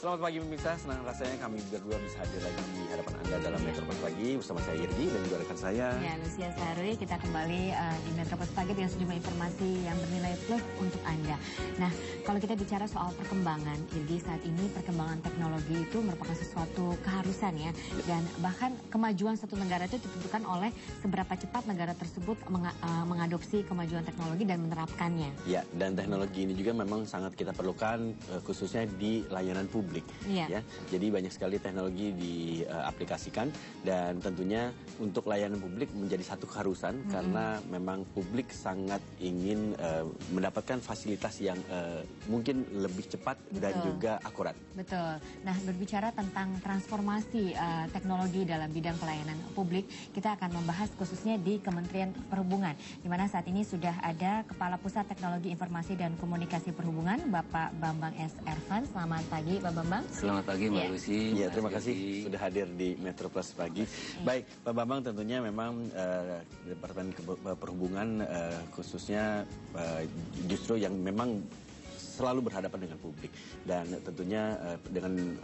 Selamat pagi pemirsa, senang rasanya kami berdua bisa hadir lagi di hadapan Anda dalam Metropos Pagi bersama saya Irgi dan juga rekan saya. Ya, Lucia Sarwi, kita kembali di Metropos Pagi dengan sejumlah informasi yang bernilai plus untuk Anda. Nah, kalau kita bicara soal perkembangan, Irgi, saat ini perkembangan teknologi itu merupakan sesuatu keharusan ya. Dan bahkan kemajuan satu negara itu ditentukan oleh seberapa cepat negara tersebut mengadopsi kemajuan teknologi dan menerapkannya. Ya, dan teknologi ini juga memang sangat kita perlukan khususnya di layanan publik. Ya, jadi banyak sekali teknologi diaplikasikan dan tentunya untuk layanan publik menjadi satu keharusan karena memang publik sangat ingin mendapatkan fasilitas yang mungkin lebih cepat dan juga akurat. Betul. Nah, berbicara tentang transformasi teknologi dalam bidang pelayanan publik, kita akan membahas khususnya di Kementerian Perhubungan, di mana saat ini sudah ada Kepala Pusat Teknologi Informasi dan Komunikasi Perhubungan, Bapak Bambang S. Ervan. Selamat pagi, Pak Bambang. Selamat pagi, Mbak Lucy. Ya, terima kasih sudah hadir di Metropos Pagi. Baik, Pak Bambang, tentunya memang Departemen Perhubungan khususnya justru yang memang selalu berhadapan dengan publik dan tentunya dengan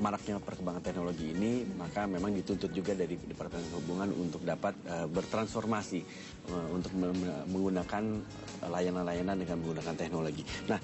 maraknya perkembangan teknologi ini, maka memang dituntut juga dari Departemen Perhubungan untuk dapat bertransformasi untuk menggunakan layanan-layanan dengan menggunakan teknologi. Nah,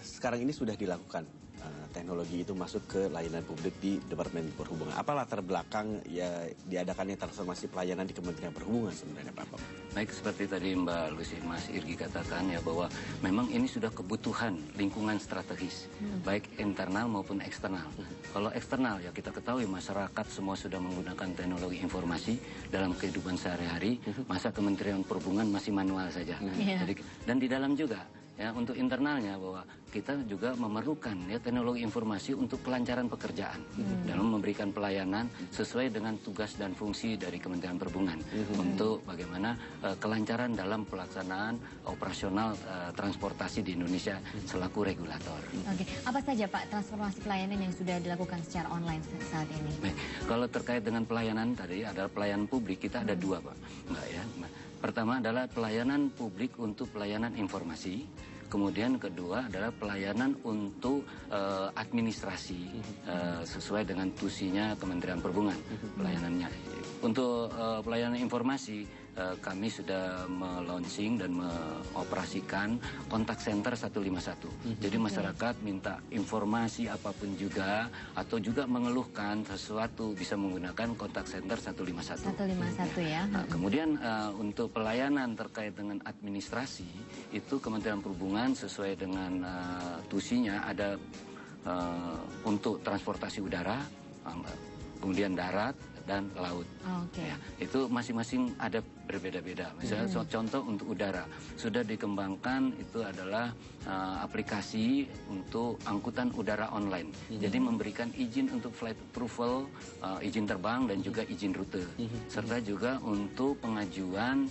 sekarang ini sudah dilakukan teknologi itu masuk ke layanan publik di Departemen Perhubungan. Apa latar belakang ya diadakannya transformasi pelayanan di Kementerian Perhubungan sebenarnya, Pak Bambang? Baik, seperti tadi Mbak Lucy, Mas Irgi katakan ya bahwa memang ini sudah kebutuhan lingkungan strategis, baik internal maupun eksternal. Kalau eksternal ya kita ketahui masyarakat semua sudah menggunakan teknologi informasi dalam kehidupan sehari-hari, masa Kementerian Perhubungan masih manual saja. Jadi, dan di dalam juga ya untuk internalnya bahwa kita juga memerlukan ya teknologi informasi untuk kelancaran pekerjaan dalam memberikan pelayanan sesuai dengan tugas dan fungsi dari Kementerian Perhubungan untuk bagaimana kelancaran dalam pelaksanaan operasional transportasi di Indonesia selaku regulator. Oke, apa saja Pak transformasi pelayanan yang sudah dilakukan secara online saat ini? Baik, kalau terkait dengan pelayanan tadi adalah pelayanan publik kita ada dua, Pak, Mbak ya. Pertama adalah pelayanan publik untuk pelayanan informasi. Kemudian kedua adalah pelayanan untuk administrasi sesuai dengan tusinya Kementerian Perhubungan pelayanannya. Untuk pelayanan informasi kami sudah melaunching dan mengoperasikan kontak center 151. Jadi masyarakat minta informasi apapun juga atau juga mengeluhkan sesuatu bisa menggunakan kontak center 151. 151 ya. Nah, kemudian untuk pelayanan terkait dengan administrasi itu Kementerian Perhubungan sesuai dengan tusinya ada untuk transportasi udara, kemudian darat dan laut. Ya, itu masing-masing ada berbeda-beda. Misalnya contoh untuk udara sudah dikembangkan itu adalah aplikasi untuk angkutan udara online. Jadi memberikan izin untuk flight approval, izin terbang dan juga izin rute, serta juga untuk pengajuan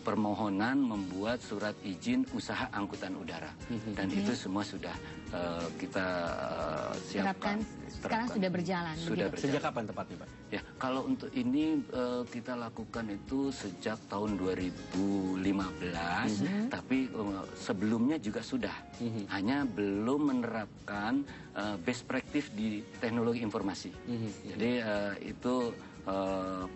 permohonan membuat surat izin usaha angkutan udara dan itu semua sudah kita siapkan. Sekarang sudah berjalan. Sejak kapan tepatnya, Pak? Ya, kalau untuk ini kita lakukan itu sejak tahun 2015, tapi sebelumnya juga sudah. Hanya belum menerapkan best practice di teknologi informasi. Jadi itu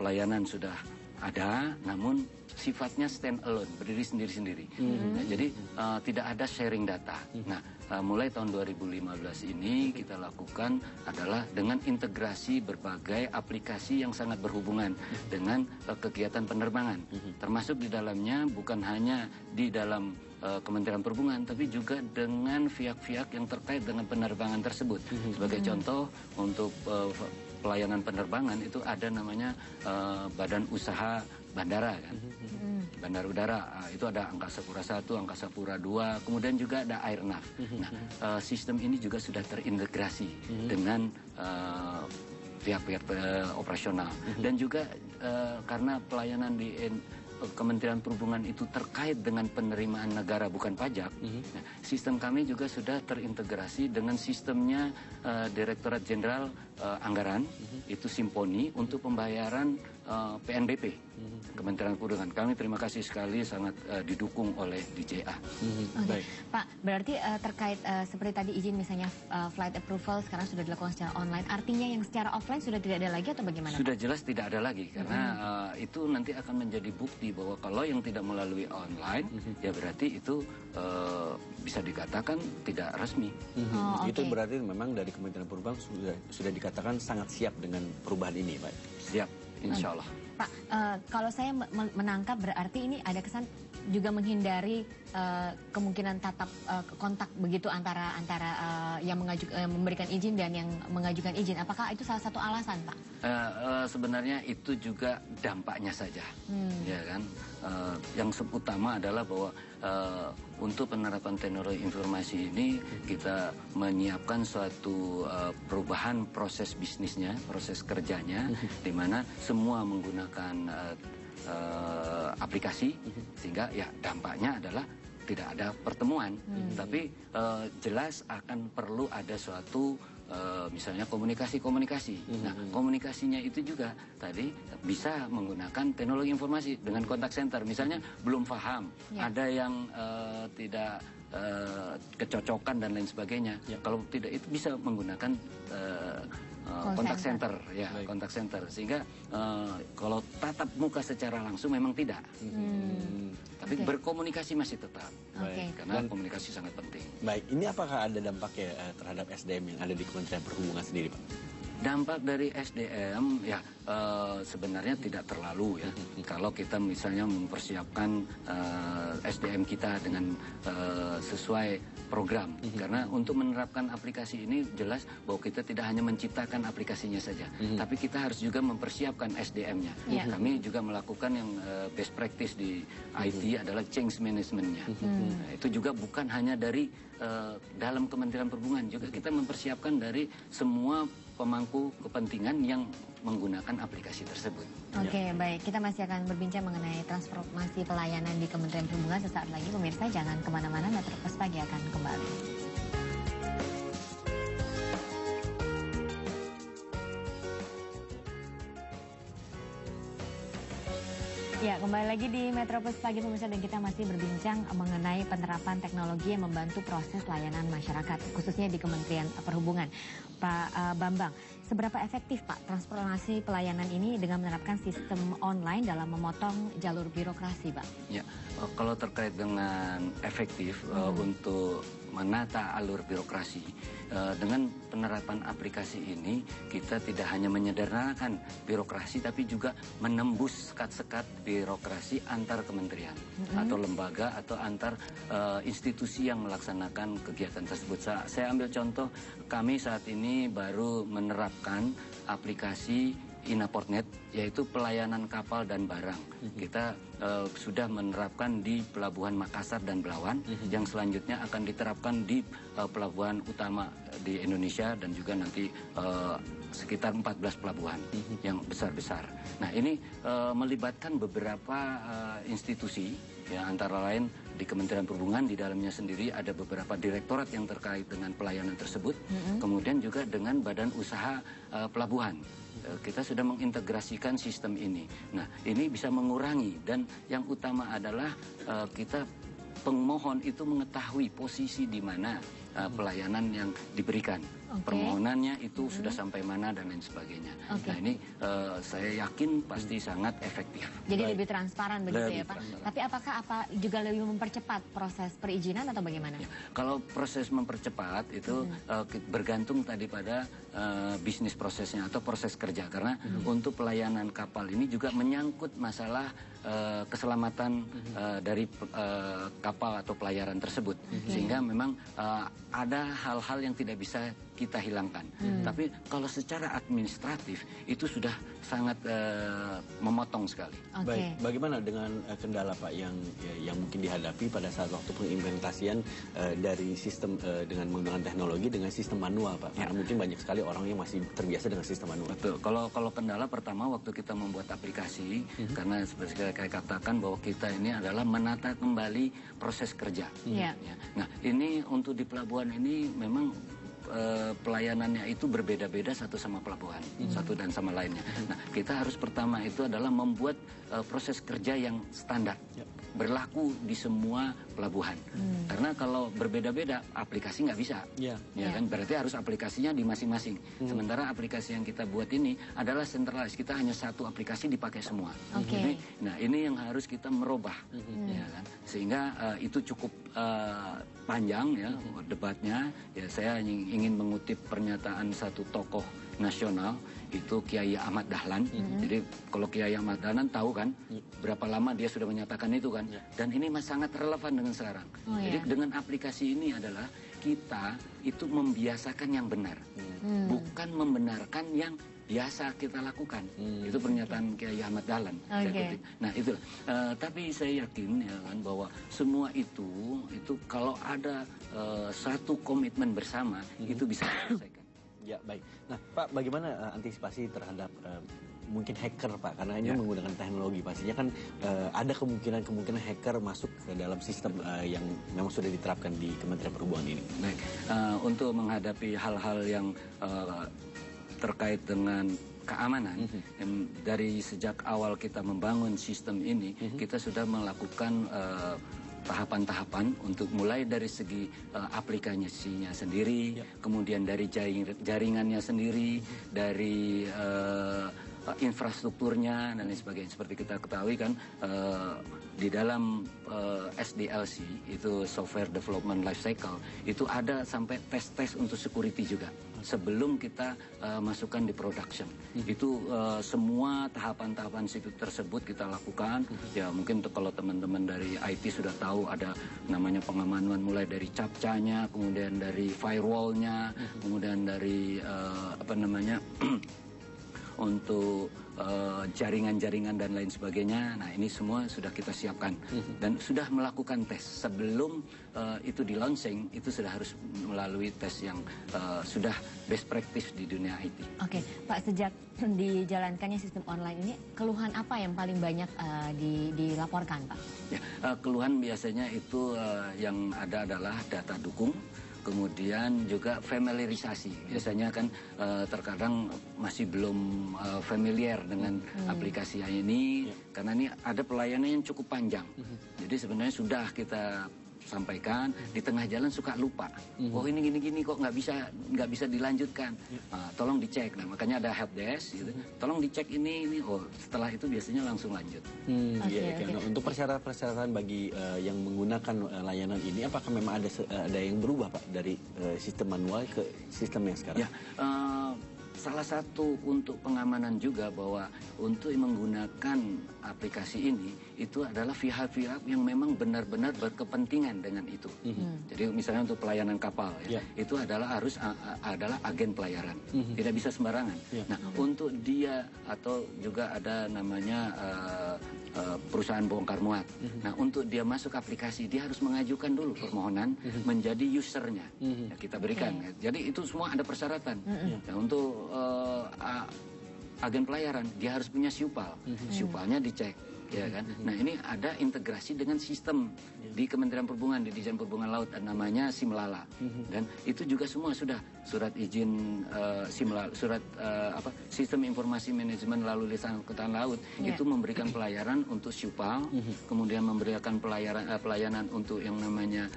pelayanan sudah ada, namun sifatnya stand alone, berdiri sendiri-sendiri. Nah, jadi tidak ada sharing data. Nah, mulai tahun 2015 ini kita lakukan adalah dengan integrasi berbagai aplikasi yang sangat berhubungan dengan kegiatan penerbangan. Termasuk di dalamnya bukan hanya di dalam Kementerian Perhubungan, tapi juga dengan pihak-pihak yang terkait dengan penerbangan tersebut. Sebagai contoh, untuk pelayanan penerbangan itu ada namanya Badan Usaha Bandara kan, Bandar Udara, itu ada Angkasa Pura I, Angkasa Pura II, kemudian juga ada Airnav. Nah, sistem ini juga sudah terintegrasi dengan pihak-pihak operasional dan juga karena pelayanan di Kementerian Perhubungan itu terkait dengan penerimaan negara bukan pajak, nah, sistem kami juga sudah terintegrasi dengan sistemnya Direktorat Jenderal Anggaran, itu Simponi untuk pembayaran PNBP, Kementerian Perhubungan. Kami terima kasih sekali sangat didukung oleh DJA. Baik. Pak, berarti terkait seperti tadi izin misalnya flight approval sekarang sudah dilakukan secara online, artinya yang secara offline sudah tidak ada lagi atau bagaimana? Sudah jelas tidak ada lagi, karena itu nanti akan menjadi bukti bahwa kalau yang tidak melalui online, ya berarti itu bisa dikatakan tidak resmi. Itu berarti memang dari Kementerian Perhubungan sudah dikatakan sangat siap dengan perubahan ini, Pak. Siap, insya Allah. Pak, kalau saya menangkap berarti ini ada kesan juga menghindari kemungkinan tatap kontak begitu antara yang memberikan izin dan yang mengajukan izin. Apakah itu salah satu alasan, Pak? Sebenarnya itu juga dampaknya saja, ya kan. Yang utama adalah bahwa untuk penerapan teknologi informasi ini kita menyiapkan suatu perubahan proses bisnisnya, proses kerjanya, di mana semua menggunakan aplikasi, sehingga ya dampaknya adalah tidak ada pertemuan, tapi jelas akan perlu ada suatu misalnya komunikasi. Nah, komunikasinya itu juga tadi bisa menggunakan teknologi informasi dengan kontak center. Misalnya belum paham, ada yang tidak kecocokan dan lain sebagainya. Kalau tidak itu bisa menggunakan kontak center, ya kontak center. Sehingga kalau tatap muka secara langsung memang tidak. Tapi berkomunikasi masih tetap, karena komunikasi sangat penting. Baik, ini apakah ada dampaknya terhadap SDM yang ada di Kementerian Perhubungan sendiri, Pak? Dampak dari SDM ya sebenarnya tidak terlalu ya. Kalau kita misalnya mempersiapkan SDM kita dengan sesuai program, karena untuk menerapkan aplikasi ini jelas bahwa kita tidak hanya menciptakan aplikasinya saja, tapi kita harus juga mempersiapkan SDM-nya. Kami juga melakukan yang best practice di IT adalah change management-nya. Nah, itu juga bukan hanya dari dalam Kementerian Perhubungan, juga kita mempersiapkan dari semua pemangku kepentingan yang menggunakan aplikasi tersebut. Oke, baik. Kita masih akan berbincang mengenai transformasi pelayanan di Kementerian Perhubungan sesaat lagi. Pemirsa, jangan kemana-mana, Metro Plus Pagi akan kembali. Ya, kembali lagi di Metro Plus Pagi pemirsa, dan kita masih berbincang mengenai penerapan teknologi yang membantu proses layanan masyarakat, khususnya di Kementerian Perhubungan. Pak Bambang, seberapa efektif Pak transformasi pelayanan ini dengan menerapkan sistem online dalam memotong jalur birokrasi, Pak? Ya, kalau terkait dengan efektif untuk menata alur birokrasi, dengan penerapan aplikasi ini kita tidak hanya menyederhanakan birokrasi, tapi juga menembus sekat-sekat birokrasi antar kementerian atau lembaga atau antar institusi yang melaksanakan kegiatan tersebut. Saya ambil contoh, kami saat ini baru menerapkan aplikasi Inaportnet, yaitu pelayanan kapal dan barang. Kita sudah menerapkan di Pelabuhan Makassar dan Belawan, yang selanjutnya akan diterapkan di pelabuhan utama di Indonesia dan juga nanti sekitar 14 pelabuhan yang besar-besar. Nah, ini melibatkan beberapa institusi, ya, antara lain di Kementerian Perhubungan, di dalamnya sendiri ada beberapa direktorat yang terkait dengan pelayanan tersebut, kemudian juga dengan badan usaha pelabuhan. Kita sudah mengintegrasikan sistem ini. Nah, ini bisa mengurangi, dan yang utama adalah kita pemohon itu mengetahui posisi di mana pelayanan yang diberikan. Permohonannya itu sudah sampai mana dan lain sebagainya. Nah, ini saya yakin pasti sangat efektif. Jadi lebih transparan begitu ya, Pak? Tapi apakah juga lebih mempercepat proses perizinan atau bagaimana? Ya, kalau proses mempercepat itu bergantung tadi pada bisnis prosesnya atau proses kerja. Karena untuk pelayanan kapal ini juga menyangkut masalah keselamatan dari kapal atau pelayaran tersebut. Sehingga memang ada hal-hal yang tidak bisa kita hilangkan. Tapi kalau secara administratif itu sudah sangat memotong sekali. Baik, bagaimana dengan kendala Pak yang mungkin dihadapi pada saat waktu pengimplementasian dari sistem dengan menggunakan teknologi dengan sistem manual Pak? Karena mungkin banyak sekali orang yang masih terbiasa dengan sistem manual. Betul. Kalau kendala pertama waktu kita membuat aplikasi, karena seperti saya katakan bahwa kita ini adalah menata kembali proses kerja. Ya. Nah, ini untuk di pelabuhan ini memang pelayanannya itu berbeda-beda satu sama pelabuhan, satu dan sama lainnya. Nah, kita harus pertama itu adalah membuat proses kerja yang standar, berlaku di semua pelabuhan. Karena kalau berbeda-beda, aplikasi nggak bisa. Ya kan, berarti harus aplikasinya di masing-masing. Sementara aplikasi yang kita buat ini adalah centralized, kita hanya satu aplikasi dipakai semua. Jadi, nah ini yang harus kita merubah, ya kan? Sehingga itu cukup panjang ya debatnya. Ya, saya ingin mengutip pernyataan satu tokoh nasional, itu Kiai Ahmad Dahlan. Jadi kalau Kiai Ahmad Dahlan tahu kan berapa lama dia sudah menyatakan itu kan. Dan ini sangat relevan dengan sekarang. Jadi dengan aplikasi ini adalah kita itu membiasakan yang benar, bukan membenarkan yang biasa kita lakukan. Itu pernyataan Kiai Ahmad Dahlan. Nah itu. Tapi saya yakin ya kan bahwa semua itu kalau ada satu komitmen bersama itu bisa diselesaikan. Ya baik. Nah Pak, bagaimana antisipasi terhadap mungkin hacker Pak? Karena ini menggunakan teknologi, pastinya kan ada kemungkinan hacker masuk ke dalam sistem yang memang sudah diterapkan di Kementerian Perhubungan ini. Baik. Untuk menghadapi hal-hal yang terkait dengan keamanan, dari sejak awal kita membangun sistem ini, kita sudah melakukan tahapan-tahapan untuk mulai dari segi aplikasinya sendiri, kemudian dari jaringannya sendiri, dari infrastrukturnya dan lain sebagainya. Seperti kita ketahui kan di dalam SDLC itu Software Development Lifecycle itu ada sampai tes-tes untuk security juga sebelum kita masukkan di production. Itu semua tahapan-tahapan tersebut kita lakukan. Ya mungkin kalau teman-teman dari IT sudah tahu ada namanya pengamanan mulai dari captcha-nya, kemudian dari firewall-nya, kemudian dari untuk jaringan-jaringan dan lain sebagainya. Nah ini semua sudah kita siapkan dan sudah melakukan tes sebelum itu di launching, itu sudah harus melalui tes yang sudah best practice di dunia IT. Oke, Pak, sejak dijalankannya sistem online ini, keluhan apa yang paling banyak dilaporkan Pak? Ya, keluhan biasanya itu yang ada adalah data dukung. Kemudian juga familiarisasi. Biasanya kan terkadang masih belum familiar dengan aplikasi ini, karena ini ada pelayanan yang cukup panjang. Jadi sebenarnya sudah kita sampaikan, di tengah jalan suka lupa. Oh ini gini-gini kok nggak bisa dilanjutkan. Tolong dicek. Nah makanya ada help desk. Gitu. Tolong dicek ini. Oh setelah itu biasanya langsung lanjut. Nah, untuk persyaratan bagi yang menggunakan layanan ini, apakah memang ada yang berubah Pak dari sistem manual ke sistem yang sekarang? Ya, salah satu untuk pengamanan juga bahwa untuk menggunakan aplikasi ini itu adalah pihak-pihak yang memang benar-benar berkepentingan dengan itu. Jadi misalnya untuk pelayanan kapal itu adalah adalah agen pelayaran, tidak bisa sembarangan. Nah untuk dia atau juga ada namanya perusahaan bongkar muat. Nah untuk dia masuk aplikasi dia harus mengajukan dulu permohonan menjadi usernya. Ya, kita berikan. Jadi itu semua ada persyaratan. Nah, untuk agen pelayaran dia harus punya SIUPAL. SIUPALnya dicek, ya kan. Nah ini ada integrasi dengan sistem di Kementerian Perhubungan, di Dijen Perhubungan Laut, namanya Simlala. Dan itu juga semua sudah surat izin Simlala, surat Sistem Informasi Manajemen Lalu Lintas Angkutan Laut itu memberikan pelayaran untuk SIUPAL, kemudian memberikan pelayanan untuk yang namanya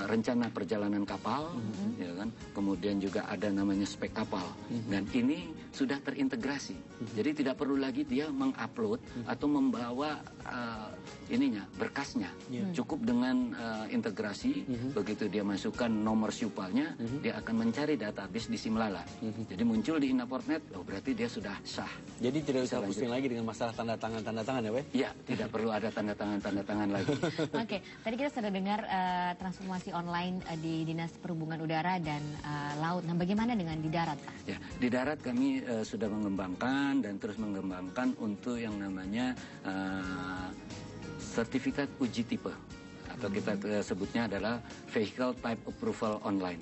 rencana perjalanan kapal, ya kan. Kemudian juga ada namanya spek kapal. Dan ini sudah terintegrasi. Jadi tidak perlu lagi dia mengupload atau membawa membawa berkasnya. Cukup dengan integrasi, begitu dia masukkan nomor SIUPAL-nya, dia akan mencari database di Simlala. Jadi muncul di Inaportnet, berarti dia sudah sah. Jadi tidak usah pusing lagi dengan masalah tanda tangan ya, Pak? Iya, tidak perlu ada tanda tangan lagi. Oke, tadi kita sudah dengar transformasi online di Dinas Perhubungan Udara dan Laut. Nah, bagaimana dengan di darat, Pak? Ya, di darat kami sudah mengembangkan dan terus mengembangkan untuk yang namanya sertifikat uji tipe, atau kita sebutnya adalah Vehicle Type Approval Online.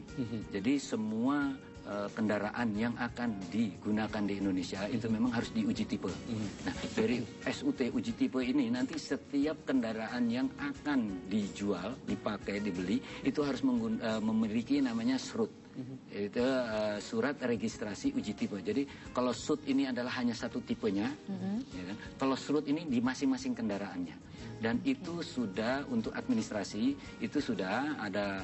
Jadi semua kendaraan yang akan digunakan di Indonesia itu memang harus diuji tipe. Nah, dari SUT uji tipe ini nanti setiap kendaraan yang akan dijual, dipakai, dibeli itu harus memiliki namanya SRUT. Itu surat registrasi uji tipe. Jadi kalau SUT ini adalah hanya satu tipenya, ya kan? Kalau SRUT ini di masing-masing kendaraannya. Dan itu sudah untuk administrasi, itu sudah ada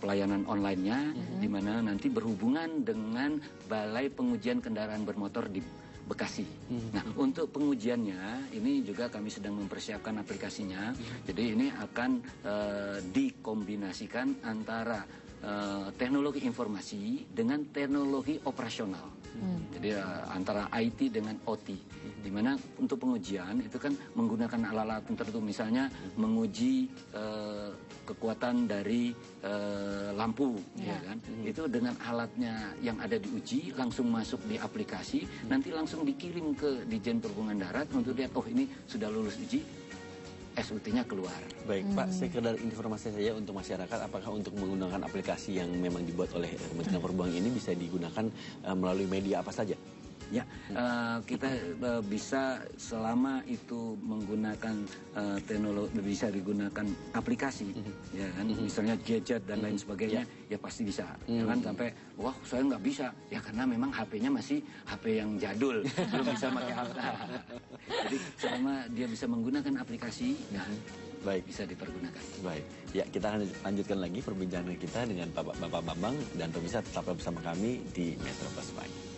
pelayanan online-nya, di mana nanti berhubungan dengan Balai Pengujian Kendaraan Bermotor di Bekasi. Nah, untuk pengujiannya ini juga kami sedang mempersiapkan aplikasinya. Jadi ini akan dikombinasikan antara teknologi informasi dengan teknologi operasional. Jadi antara IT dengan OT. Di mana untuk pengujian itu kan menggunakan alat-alat tertentu, misalnya menguji kekuatan dari lampu, ya kan? Itu dengan alatnya yang ada diuji langsung masuk di aplikasi, nanti langsung dikirim ke Dijen Perhubungan Darat untuk lihat, oh ini sudah lulus uji. SUT-nya keluar. Baik, Pak, sekedar informasi saja untuk masyarakat, apakah untuk menggunakan aplikasi yang memang dibuat oleh Kementerian Perhubungan ini bisa digunakan melalui media apa saja? Ya, kita bisa selama itu menggunakan teknologi, bisa digunakan aplikasi, ya kan, misalnya gadget dan lain sebagainya, ya pasti bisa. Jangan sampai, wah saya nggak bisa, ya karena memang HP-nya masih HP yang jadul, belum bisa pakai HP. Jadi selama dia bisa menggunakan aplikasi, nah baik, bisa dipergunakan. Baik, ya kita akan lanjutkan lagi perbincangan kita dengan Bapak Bambang, dan pemirsa tetaplah bersama kami di Metro Plus Pagi.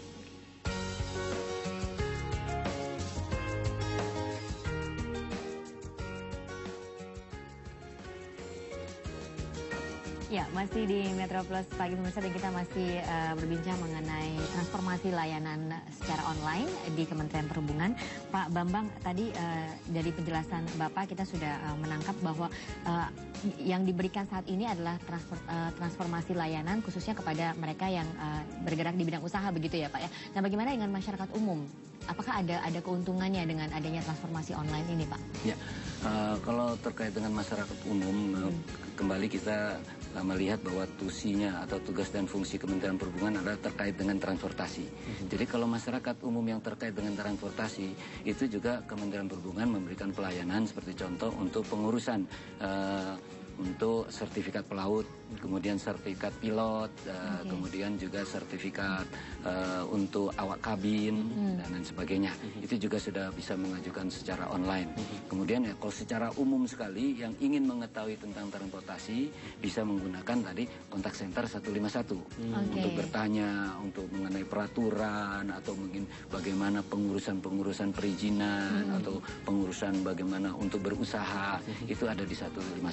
Ya, masih di Metro Plus Pagi pemirsa, dan kita masih berbincang mengenai transformasi layanan secara online di Kementerian Perhubungan. Pak Bambang, tadi dari penjelasan Bapak kita sudah menangkap bahwa yang diberikan saat ini adalah transformasi layanan khususnya kepada mereka yang bergerak di bidang usaha, begitu ya Pak ya. Nah, bagaimana dengan masyarakat umum? Apakah ada keuntungannya dengan adanya transformasi online ini, Pak? Ya, kalau terkait dengan masyarakat umum, kembali kita melihat bahwa tusinya atau tugas dan fungsi Kementerian Perhubungan adalah terkait dengan transportasi. Jadi kalau masyarakat umum yang terkait dengan transportasi, itu juga Kementerian Perhubungan memberikan pelayanan seperti contoh untuk pengurusan untuk sertifikat pelaut, kemudian sertifikat pilot, kemudian juga sertifikat untuk awak kabin dan lain sebagainya. Itu juga sudah bisa mengajukan secara online. Kemudian ya kalau secara umum sekali yang ingin mengetahui tentang transportasi bisa menggunakan tadi kontak center 151 untuk bertanya untuk mengenai peraturan atau mungkin bagaimana pengurusan perizinan atau pengurusan bagaimana untuk berusaha, itu ada di 151.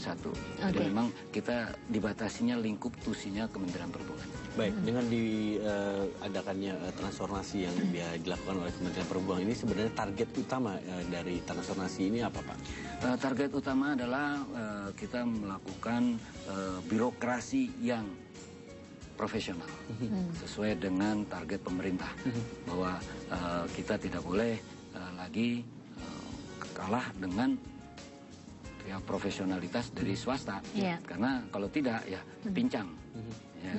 Jadi memang kita dibatasinya lingkup tusinya Kementerian Perhubungan. Baik, dengan diadakannya transformasi yang dilakukan oleh Kementerian Perhubungan ini, sebenarnya target utama dari transformasi ini apa, Pak? Target utama adalah kita melakukan birokrasi yang profesional sesuai dengan target pemerintah, bahwa kita tidak boleh lagi kalah dengan ya profesionalitas dari swasta, karena kalau tidak ya pincang. Ya.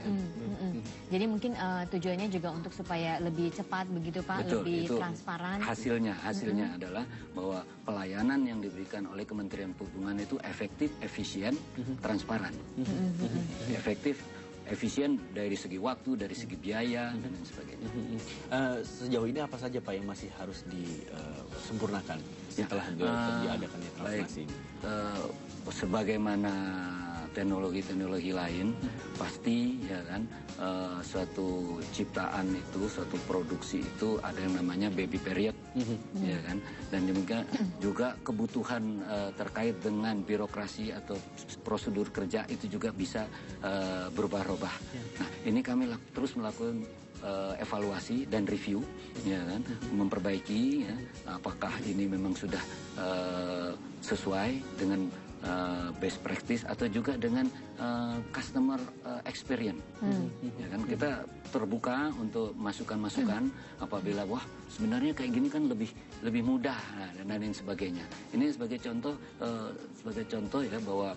Jadi mungkin tujuannya juga untuk supaya lebih cepat begitu Pak, betul, lebih itu transparan. Hasilnya adalah bahwa pelayanan yang diberikan oleh Kementerian Perhubungan itu efektif, efisien, transparan. Efektif, efisien dari segi waktu, dari segi biaya dan lain sebagainya. Sejauh ini apa saja Pak yang masih harus disempurnakan setelah diadakannya transformasi? Sebagaimana teknologi-teknologi lain, pasti ya kan suatu ciptaan itu, suatu produksi itu ada yang namanya baby period, ya kan, dan demikian juga kebutuhan terkait dengan birokrasi atau prosedur kerja itu juga bisa berubah-ubah. Nah, ini kami terus melakukan evaluasi dan review, ya kan, memperbaiki ya, apakah ini memang sudah sesuai dengan best practice atau juga dengan customer experience. Ya kan, kita terbuka untuk masukan-masukan apabila wah sebenarnya kayak gini kan lebih mudah, nah, dan lain sebagainya. Ini sebagai contoh ya bahwa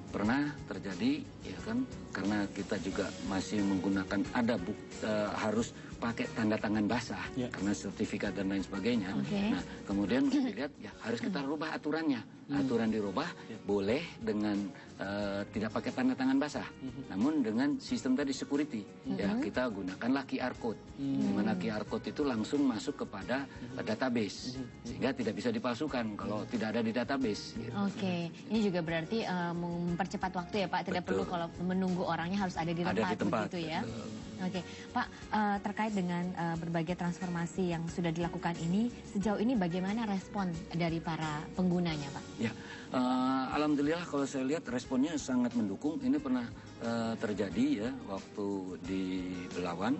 pernah terjadi ya kan, karena kita juga masih menggunakan harus pakai tanda tangan basah karena sertifikat dan lain sebagainya. Nah, kemudian dilihat ya harus kita rubah aturannya. Aturan dirubah boleh dengan tidak pakai tanda tangan basah, namun dengan sistem tadi security. Ya, kita gunakanlah QR code. Di mana QR code itu langsung masuk kepada database sehingga tidak bisa dipalsukan kalau tidak ada di database. Gitu. Ini juga berarti mempercepat waktu ya Pak. Tidak perlu kalau menunggu orangnya harus ada di tempat, begitu ya. Pak, terkait dengan berbagai transformasi yang sudah dilakukan ini, sejauh ini bagaimana respon dari para penggunanya, Pak? Ya, alhamdulillah kalau saya lihat responnya sangat mendukung. Ini pernah terjadi ya waktu di Belawan,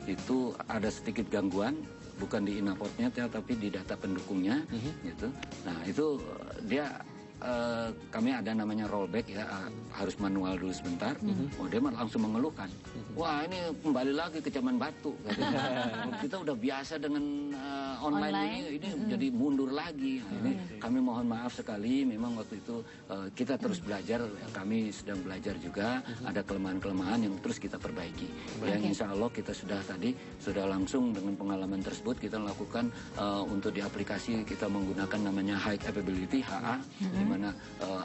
itu ada sedikit gangguan, bukan di inapotnya tapi di data pendukungnya, gitu. Nah itu dia kami ada namanya rollback ya, harus manual dulu sebentar. Dia langsung mengeluhkan, wah ini kembali lagi ke zaman batu. Kita udah biasa dengan online ini jadi mundur lagi. Nah, ini kami mohon maaf sekali, memang waktu itu kita terus belajar, kami sedang belajar juga, ada kelemahan-kelemahan yang terus kita perbaiki. Yang insya Allah kita sudah langsung dengan pengalaman tersebut kita lakukan untuk di aplikasi kita menggunakan namanya High Capability HA, mana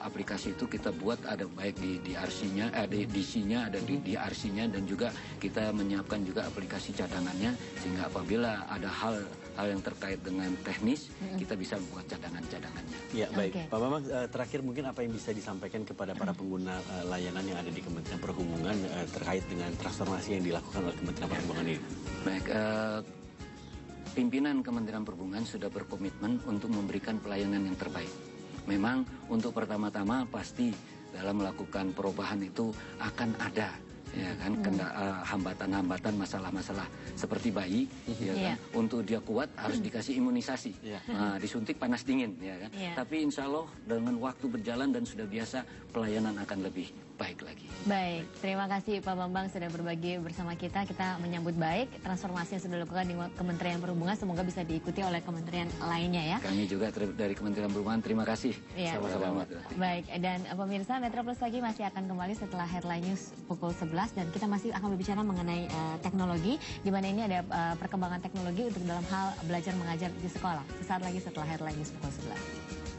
aplikasi itu kita buat ada baik di RC-nya, di DC-nya, ada di RC-nya, dan juga kita menyiapkan juga aplikasi cadangannya sehingga apabila ada hal yang terkait dengan teknis kita bisa buat cadangannya. Ya baik, Pak Bambang, terakhir mungkin apa yang bisa disampaikan kepada para pengguna layanan yang ada di Kementerian Perhubungan terkait dengan transformasi yang dilakukan oleh Kementerian Perhubungan ini? Baik, pimpinan Kementerian Perhubungan sudah berkomitmen untuk memberikan pelayanan yang terbaik. Memang untuk pertama-tama pasti dalam melakukan perubahan itu akan ada ya kan hambatan-hambatan, masalah-masalah seperti bayi ya kan, untuk dia kuat harus dikasih imunisasi, disuntik panas dingin ya kan. Tapi insya Allah dengan waktu berjalan dan sudah biasa pelayanan akan lebih baik lagi. Baik, terima kasih Pak Bambang sudah berbagi bersama kita. Kita menyambut baik transformasi yang sudah dilakukan di Kementerian Perhubungan, semoga bisa diikuti oleh kementerian lainnya ya. Kami juga dari Kementerian Perhubungan terima kasih. Sama-sama. Baik, dan pemirsa Metro Plus pagi masih akan kembali setelah Headline News pukul 11 dan kita masih akan berbicara mengenai teknologi, di mana ini ada perkembangan teknologi untuk dalam hal belajar mengajar di sekolah. Sesaat lagi setelah Headline News pukul 11.